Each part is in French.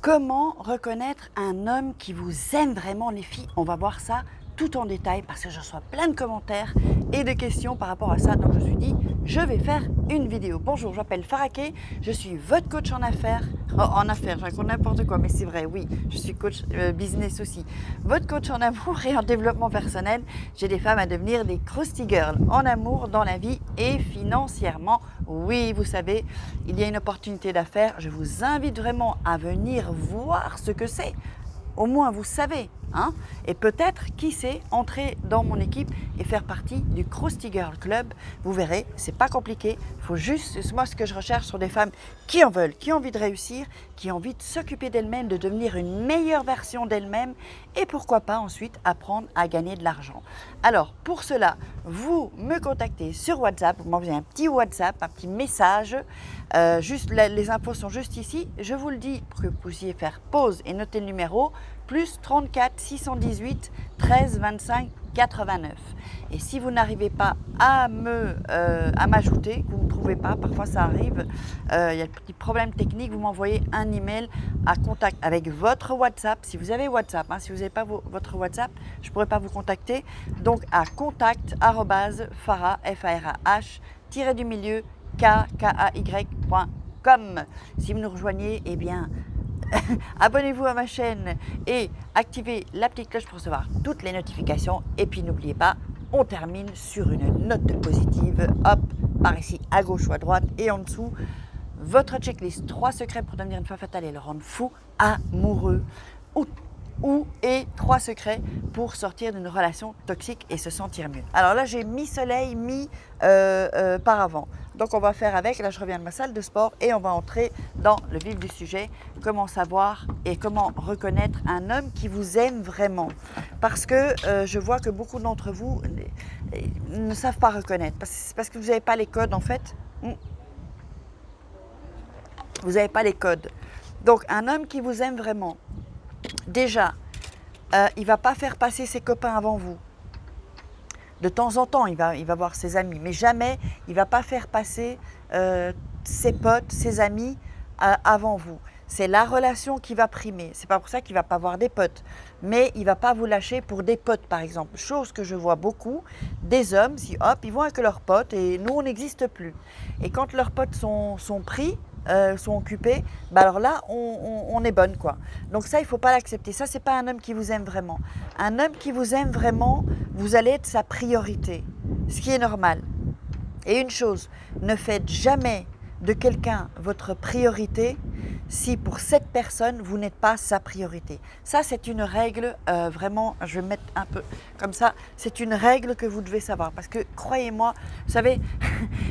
Comment reconnaître un homme qui vous aime vraiment, les filles? On va voir ça tout en détail parce que je reçois plein de commentaires et de questions par rapport à ça. Donc je me suis dit, je vais faire une vidéo. Bonjour, je m'appelle Faraké, je suis votre coach en affaires. Oh, en affaires, je raconte n'importe quoi, mais c'est vrai, oui, je suis coach business aussi. Votre coach en amour et en développement personnel. J'ai des femmes à devenir des crusty girls en amour, dans la vie et financièrement. Oui, vous savez, il y a une opportunité d'affaires. Je vous invite vraiment à venir voir ce que c'est. Au moins, vous savez, hein, et peut-être, qui sait, entrer dans mon équipe et faire partie du Krusty Girl Club. Vous verrez, c'est pas compliqué. Il faut juste, moi, ce que je recherche sont des femmes qui en veulent, qui ont envie de réussir, qui ont envie de s'occuper d'elles-mêmes, de devenir une meilleure version d'elles-mêmes et pourquoi pas ensuite apprendre à gagner de l'argent. Alors, pour cela, vous me contactez sur WhatsApp, vous m'envoyez un petit WhatsApp, un petit message. Les infos sont juste ici. Je vous le dis pour que vous puissiez faire pause et noter le numéro, plus 34 618 13 25 89. Et si vous n'arrivez pas à m'ajouter, que vous ne trouvez pas, parfois ça arrive, il y a des petits problèmes techniques, vous m'envoyez un email à contact avec votre WhatsApp. Si vous avez WhatsApp, hein, si vous n'avez pas votre WhatsApp, je ne pourrai pas vous contacter. Donc à contact@farah, F-A-R-A-H, du milieu, kay.com. Si vous nous rejoignez, eh bien, abonnez-vous à ma chaîne et activez la petite cloche pour recevoir toutes les notifications. Et puis n'oubliez pas, on termine sur une note positive. Hop, par ici, à gauche ou à droite et en dessous, votre checklist. 3 secrets pour devenir une femme fatale et le rendre fou amoureux. Et 3 secrets pour sortir d'une relation toxique et se sentir mieux. Alors là, j'ai mis soleil, mis paravent. Donc on va faire avec. Là, je reviens de ma salle de sport et on va entrer dans le vif du sujet. Comment savoir et comment reconnaître un homme qui vous aime vraiment. Parce que je vois que beaucoup d'entre vous ne savent pas reconnaître. C'est parce que vous n'avez pas les codes en fait. Vous n'avez pas les codes. Donc un homme qui vous aime vraiment, déjà, il ne va pas faire passer ses copains avant vous. De temps en temps, il va voir ses amis, mais jamais il ne va pas faire passer ses potes, ses amis avant vous. C'est la relation qui va primer. C'est pas pour ça qu'il ne va pas voir des potes, mais il ne va pas vous lâcher pour des potes, par exemple. Chose que je vois beaucoup, des hommes, si hop, ils vont avec leurs potes et nous, on n'existe plus. Et quand leurs potes sont pris, sont occupés, bah alors là, on est bonne, quoi. Donc ça, il ne faut pas l'accepter. Ça, c'est pas un homme qui vous aime vraiment. Un homme qui vous aime vraiment, vous allez être sa priorité, ce qui est normal. Et une chose, ne faites jamais de quelqu'un votre priorité si pour cette personne, vous n'êtes pas sa priorité. Ça, c'est une règle, vraiment, je vais mettre un peu comme ça, c'est une règle que vous devez savoir. Parce que, croyez-moi, vous savez,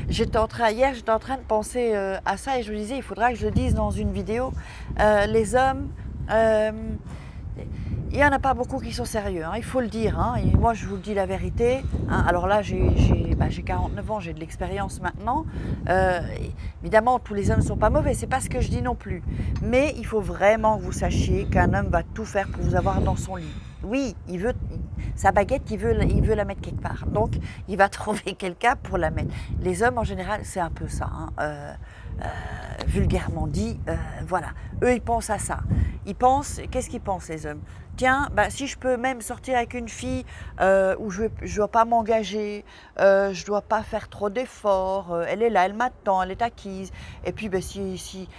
hier, j'étais en train de penser à ça et je me disais, il faudra que je le dise dans une vidéo. Les hommes, il n'y en a pas beaucoup qui sont sérieux, hein, il faut le dire. Hein, et moi, je vous le dis la vérité. Hein, alors là, j'ai 49 ans, j'ai de l'expérience maintenant. Évidemment, tous les hommes ne sont pas mauvais, c'est pas ce que je dis non plus. Mais il faut vraiment que vous sachiez qu'un homme va tout faire pour vous avoir dans son lit. Oui, sa baguette, il veut la mettre quelque part. Donc, il va trouver quelqu'un pour la mettre. Les hommes, en général, c'est un peu ça. Hein, vulgairement dit, voilà. Eux, ils pensent à ça. Qu'est-ce qu'ils pensent, les hommes? Tiens, si je peux même sortir avec une fille où je ne dois pas m'engager, je ne dois pas faire trop d'efforts, elle est là, elle m'attend, elle est acquise. Et puis, si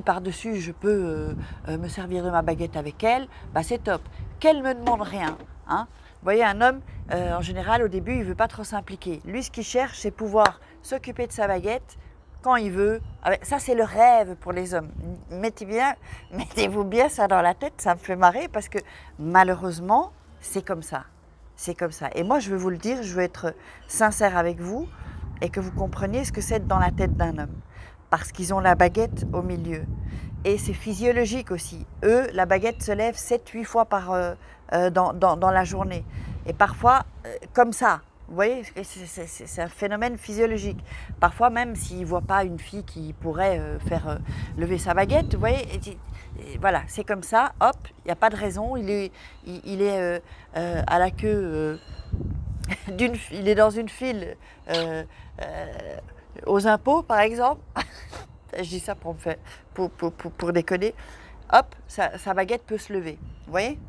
par-dessus, je peux me servir de ma baguette avec elle, c'est top. Qu'elle ne me demande rien. Hein. Vous voyez, un homme, en général, au début, il ne veut pas trop s'impliquer. Lui, ce qu'il cherche, c'est pouvoir s'occuper de sa baguette quand il veut. Ça, c'est le rêve pour les hommes. Mettez-vous bien ça dans la tête, ça me fait marrer parce que malheureusement, c'est comme ça. C'est comme ça. Et moi, je veux vous le dire, je veux être sincère avec vous et que vous compreniez ce que c'est dans la tête d'un homme. Parce qu'ils ont la baguette au milieu. Et c'est physiologique aussi. Eux, la baguette se lève 7-8 fois dans la journée. Et parfois, comme ça. Vous voyez, c'est un phénomène physiologique. Parfois même, s'il ne voit pas une fille qui pourrait faire lever sa baguette, vous voyez, voilà, c'est comme ça, hop, il n'y a pas de raison, il est à la queue, il est dans une file aux impôts, par exemple. Je dis ça pour déconner. hop, sa baguette peut se lever. Vous voyez?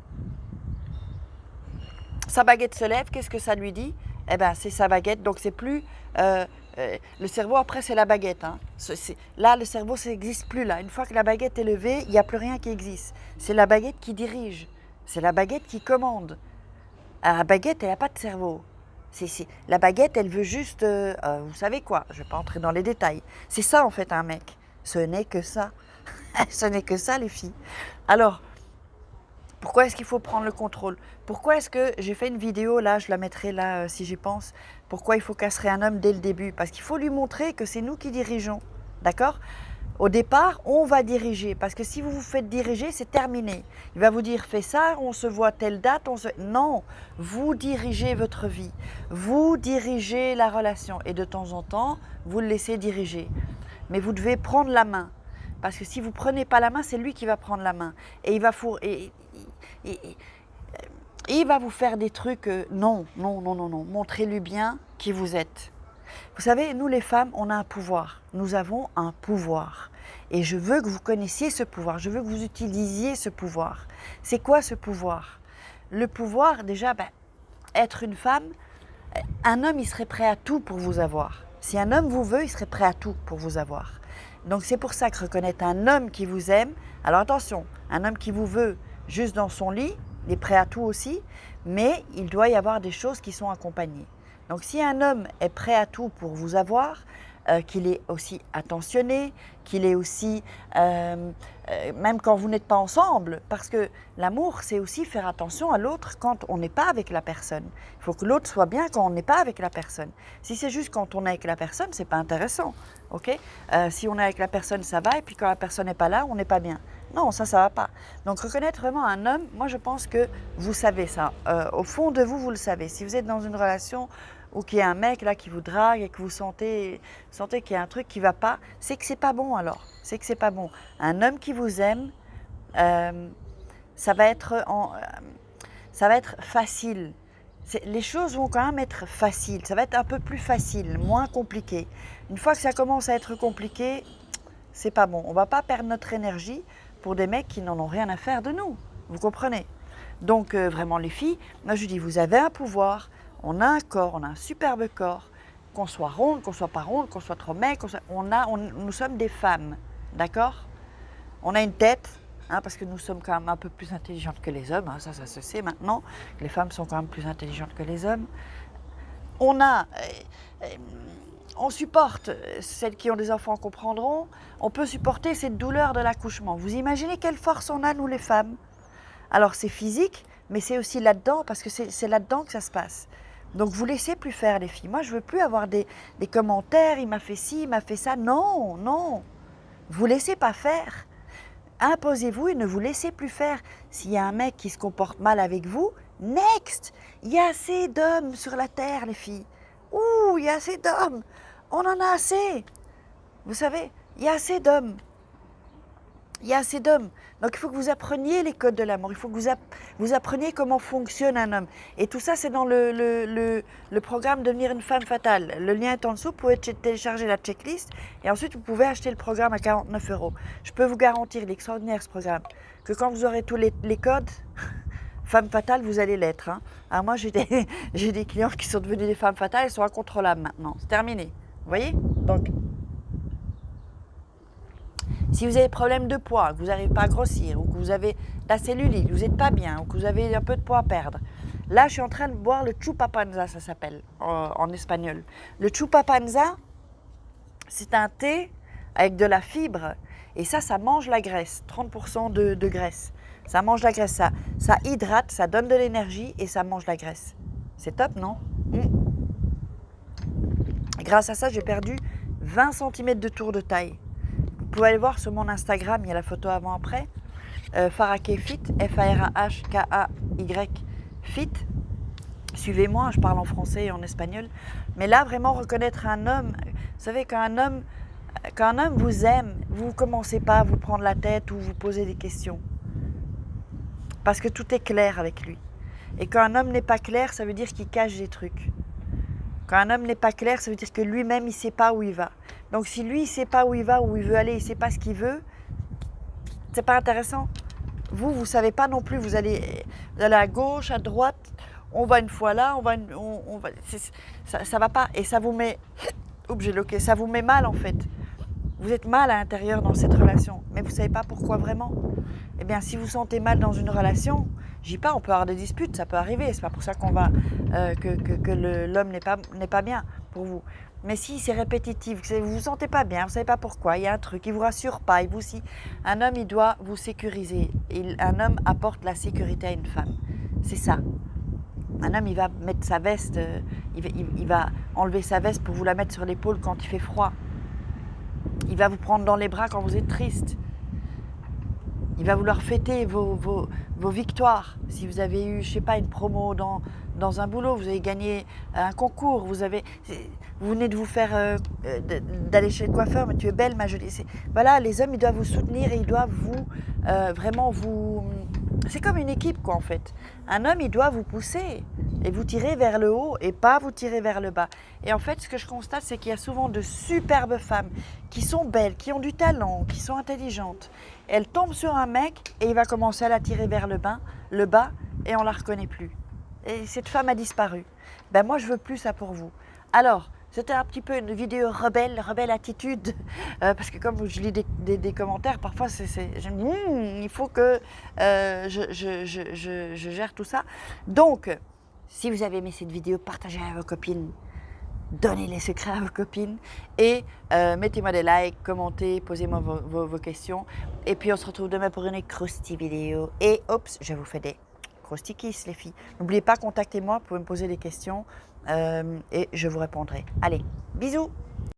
Sa baguette se lève, qu'est-ce que ça lui dit? Eh bien, c'est sa baguette, donc c'est plus... le cerveau, après, c'est la baguette. Hein. Là, le cerveau, ça n'existe plus. Là. Une fois que la baguette est levée, il n'y a plus rien qui existe. C'est la baguette qui dirige. C'est la baguette qui commande. Alors, la baguette, elle n'a pas de cerveau. La baguette, elle veut juste... vous savez quoi? Je ne vais pas entrer dans les détails. C'est ça, en fait, un mec. Ce n'est que ça. Ce n'est que ça, les filles. Alors... Pourquoi est-ce qu'il faut prendre le contrôle? Pourquoi est-ce que j'ai fait une vidéo, là, je la mettrai là si j'y pense, pourquoi il faut castrer un homme dès le début? Parce qu'il faut lui montrer que c'est nous qui dirigeons, d'accord? Au départ, on va diriger, parce que si vous vous faites diriger, c'est terminé. Il va vous dire, fais ça, on se voit telle date, Non, vous dirigez votre vie, vous dirigez la relation, et de temps en temps, vous le laissez diriger. Mais vous devez prendre la main. Parce que si vous ne prenez pas la main, c'est lui qui va prendre la main. Et il va il va vous faire des trucs, non. Montrez-lui bien qui vous êtes. Vous savez, nous les femmes, on a un pouvoir. Nous avons un pouvoir. Et je veux que vous connaissiez ce pouvoir. Je veux que vous utilisiez ce pouvoir. C'est quoi ce pouvoir? Le pouvoir, déjà, être une femme, un homme, il serait prêt à tout pour vous avoir. Si un homme vous veut, il serait prêt à tout pour vous avoir. Donc c'est pour ça que reconnaître un homme qui vous aime, alors attention, un homme qui vous veut juste dans son lit, il est prêt à tout aussi, mais il doit y avoir des choses qui sont accompagnées. Donc si un homme est prêt à tout pour vous avoir, qu'il est aussi attentionné, qu'il est aussi, même quand vous n'êtes pas ensemble, parce que l'amour, c'est aussi faire attention à l'autre quand on n'est pas avec la personne. Il faut que l'autre soit bien quand on n'est pas avec la personne. Si c'est juste quand on est avec la personne, c'est pas intéressant, ok? Si on est avec la personne, ça va, et puis quand la personne n'est pas là, on n'est pas bien. Non, ça va pas. Donc reconnaître vraiment un homme, moi je pense que vous savez ça. Au fond de vous, vous le savez. Si vous êtes dans une relation ou qu'il y a un mec là qui vous drague et que vous sentez qu'il y a un truc qui ne va pas, c'est que c'est pas bon alors. C'est que c'est pas bon. Un homme qui vous aime, ça va être facile. Les choses vont quand même être faciles. Ça va être un peu plus facile, moins compliqué. Une fois que ça commence à être compliqué, c'est pas bon. On ne va pas perdre notre énergie pour des mecs qui n'en ont rien à faire de nous. Vous comprenez? Donc vraiment les filles, moi je dis, vous avez un pouvoir. On a un corps, on a un superbe corps, qu'on soit ronde, qu'on soit pas ronde, qu'on soit trop maigre, nous sommes des femmes, d'accord? On a une tête, hein, parce que nous sommes quand même un peu plus intelligentes que les hommes, hein, ça se sait maintenant, que les femmes sont quand même plus intelligentes que les hommes. On supporte, celles qui ont des enfants comprendront, on peut supporter cette douleur de l'accouchement. Vous imaginez quelle force on a, nous les femmes? Alors c'est physique, mais c'est aussi là-dedans, parce que c'est là-dedans que ça se passe. Donc vous laissez plus faire les filles. Moi je veux plus avoir des commentaires, il m'a fait ci, il m'a fait ça. Non. Vous laissez pas faire. Imposez-vous et ne vous laissez plus faire. S'il y a un mec qui se comporte mal avec vous, next. Il y a assez d'hommes sur la terre les filles. Ouh, il y a assez d'hommes. On en a assez. Vous savez, il y a assez d'hommes. Il y a assez d'hommes. Donc il faut que vous appreniez les codes de l'amour. Il faut que vous appreniez comment fonctionne un homme. Et tout ça, c'est dans le programme Devenir une femme fatale. Le lien est en dessous. Vous pouvez télécharger la checklist. Et ensuite, vous pouvez acheter le programme à 49 €. Je peux vous garantir, il est extraordinaire ce programme, que quand vous aurez tous les codes, femme fatale, vous allez l'être. Hein. Alors moi, j'ai des clients qui sont devenus des femmes fatales. Elles sont incontrôlables maintenant. C'est terminé. Vous voyez? Donc... Si vous avez des problèmes de poids, que vous n'arrivez pas à grossir, ou que vous avez la cellulite, vous n'êtes pas bien, ou que vous avez un peu de poids à perdre, là, je suis en train de boire le chupapanza, ça s'appelle en espagnol. Le chupapanza, c'est un thé avec de la fibre, et ça mange la graisse, 30% de graisse. Ça mange la graisse, ça hydrate, ça donne de l'énergie, et ça mange la graisse. C'est top, non? Grâce à ça, j'ai perdu 20 cm de tour de taille. Vous pouvez aller voir sur mon Instagram, il y a la photo avant-après. Farakay Fit, F-A-R-A-H-K-A-Y Fit. Suivez-moi, je parle en français et en espagnol. Mais là, vraiment reconnaître un homme. Vous savez, quand un homme vous aime, vous ne commencez pas à vous prendre la tête ou vous poser des questions. Parce que tout est clair avec lui. Et quand un homme n'est pas clair, ça veut dire qu'il cache des trucs. Quand un homme n'est pas clair, ça veut dire que lui-même, il ne sait pas où il va. Donc si lui, il ne sait pas où il va, où il veut aller, il ne sait pas ce qu'il veut, C'est pas intéressant. Vous ne savez pas non plus. Vous allez à gauche, à droite. On va une fois là, on va. Ça va pas. Et ça vous met. Oups, j'ai loqué. Ça vous met mal en fait. Vous êtes mal à l'intérieur dans cette relation. Mais vous ne savez pas pourquoi vraiment. Eh bien, si vous sentez mal dans une relation, je dis pas, on peut avoir des disputes, ça peut arriver. C'est pas pour ça qu'on va que l'homme n'est pas bien pour vous. Mais si c'est répétitif, que vous vous sentez pas bien, vous savez pas pourquoi, il y a un truc, il vous rassure pas, un homme il doit vous sécuriser. Un homme apporte la sécurité à une femme. C'est ça. Un homme il va mettre sa veste, il va enlever sa veste pour vous la mettre sur l'épaule quand il fait froid. Il va vous prendre dans les bras quand vous êtes triste. Il va vouloir fêter vos victoires. Si vous avez eu, je sais pas, une promo dans un boulot, vous avez gagné un concours, vous venez de vous faire d'aller chez le coiffeur, mais tu es belle, ma jolie. Voilà, les hommes, ils doivent vous soutenir et ils doivent vraiment vous. C'est comme une équipe, quoi, en fait. Un homme, il doit vous pousser et vous tirer vers le haut et pas vous tirer vers le bas. Et en fait, ce que je constate, c'est qu'il y a souvent de superbes femmes qui sont belles, qui ont du talent, qui sont intelligentes. Elle tombe sur un mec et il va commencer à la tirer vers le bas et on la reconnaît plus. Et cette femme a disparu. Ben moi, je veux plus ça pour vous. Alors, c'était un petit peu une vidéo rebelle attitude, parce que comme je lis des commentaires, parfois je me dis, il faut que je gère tout ça. Donc, si vous avez aimé cette vidéo, partagez-la à vos copines, donnez les secrets à vos copines et mettez-moi des likes, commentez, posez-moi vos questions. Et puis on se retrouve demain pour une croustille vidéo. Et oups, je vous fais des croustilles kiss les filles. N'oubliez pas, contactez-moi, vous pouvez me poser des questions et je vous répondrai. Allez, bisous!